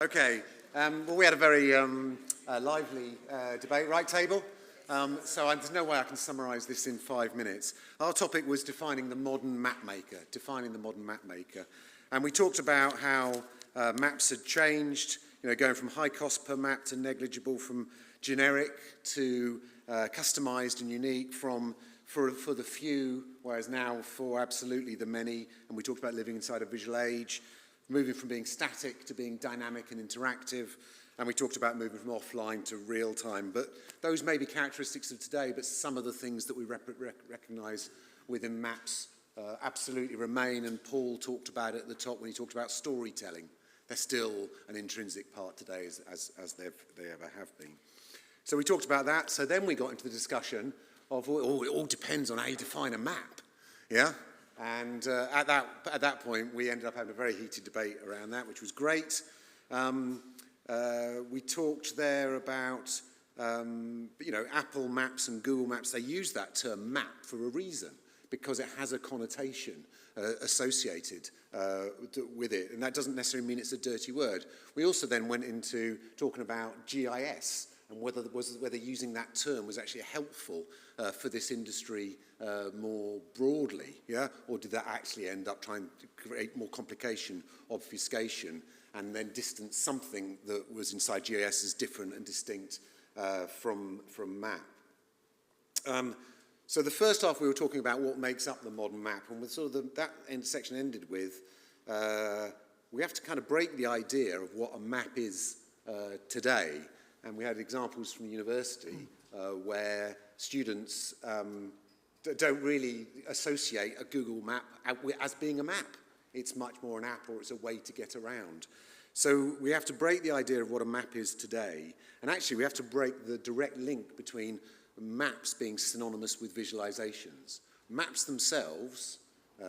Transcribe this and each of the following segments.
Okay, well, we had a very lively debate, right, table? So there's no way I can summarise this in 5 minutes. Our topic was defining the modern map maker, And we talked about how maps had changed, going from high cost per map to negligible, from generic to customised and unique, for the few, whereas now for absolutely the many. And we talked about living inside a visual age, moving from being static to being dynamic and interactive, and we talked about moving from offline to real time. But those may be characteristics of today, but some of the things that we recognise within maps absolutely remain, and Paul talked about it at the top when he talked about storytelling. They're still an intrinsic part today as they ever have been. So we talked about that. So then we got into the discussion of, it all depends on how you define a map, yeah? And at that point, we ended up having a very heated debate around that, which was great. We talked there about, Apple Maps and Google Maps. They use that term map for a reason, because it has a connotation associated with it. And that doesn't necessarily mean it's a dirty word. We also then went into talking about GIS and whether using that term was actually helpful for this industry more broadly, yeah? Or did that actually end up trying to create more complication, obfuscation, and then distance something that was inside GIS as different and distinct from map? So the first half we were talking about what makes up the modern map, and with sort of that section ended with, we have to kind of break the idea of what a map is today. And we had examples from the university where students don't really associate a Google map as being a map. It's much more an app, or it's a way to get around. So we have to break the idea of what a map is today. And actually we have to break the direct link between maps being synonymous with visualizations. Maps themselves,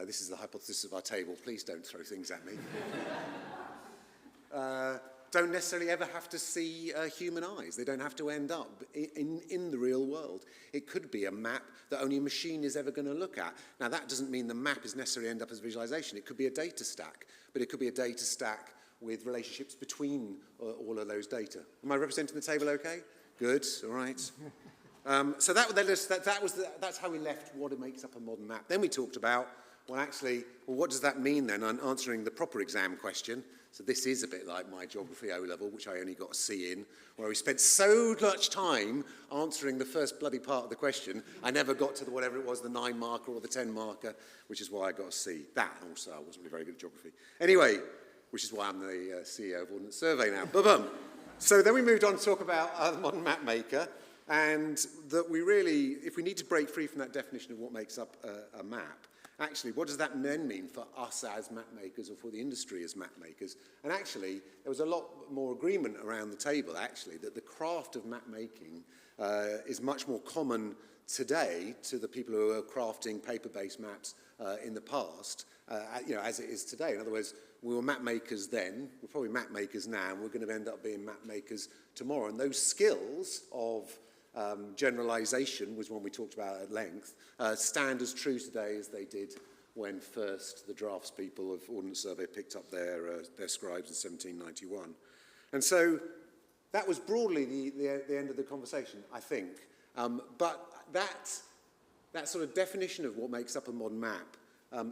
this is the hypothesis of our table, please don't throw things at me, don't necessarily ever have to see human eyes. They don't have to end up in the real world. It could be a map that only a machine is ever going to look at. Now, that doesn't mean the map is necessarily end up as visualization. It could be a data stack, but it could be a data stack with relationships between all of those data. Am I representing the table okay? Good, all right. So that's how we left what it makes up a modern map. Then we talked about, what does that mean then? I'm answering the proper exam question. So this is a bit like my geography O-level, which I only got a C in, where we spent so much time answering the first bloody part of the question, I never got to whatever it was, the 9 marker or the 10 marker, which is why I got a C. That also, I wasn't really very good at geography. Anyway, which is why I'm the CEO of Ordnance Survey now. Ba-bum. So then we moved on to talk about the modern map maker, and that we really, if we need to break free from that definition of what makes up a map, actually, what does that then mean for us as map makers, or for the industry as map makers? And actually, there was a lot more agreement around the table, actually, that the craft of map making is much more common today to the people who are crafting paper-based maps in the past, as it is today. In other words, we were map makers then, we're probably map makers now, and we're going to end up being map makers tomorrow. And those skills of generalization was one we talked about at length, stand as true today as they did when first the draftspeople of Ordnance Survey picked up their scribes in 1791. And so that was broadly the end of the conversation, I think. But that sort of definition of what makes up a modern map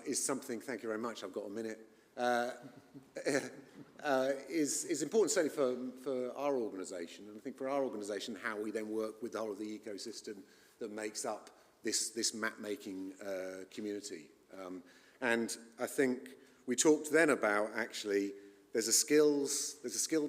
is something, thank you very much, I've got a minute, is important certainly for our organisation, and I think for our organisation how we then work with the whole of the ecosystem that makes up this map-making community. And I think we talked then about actually there's a skills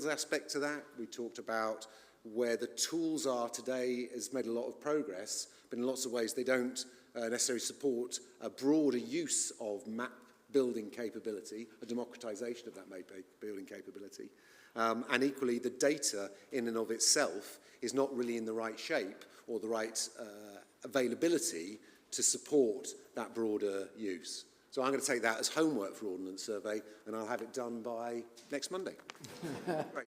aspect to that. We talked about where the tools are today has made a lot of progress, but in lots of ways they don't necessarily support a broader use of map building capability, a democratization of that building capability. And equally, the data in and of itself is not really in the right shape or the right availability to support that broader use. So I'm going to take that as homework for Ordnance Survey, and I'll have it done by next Monday. Right.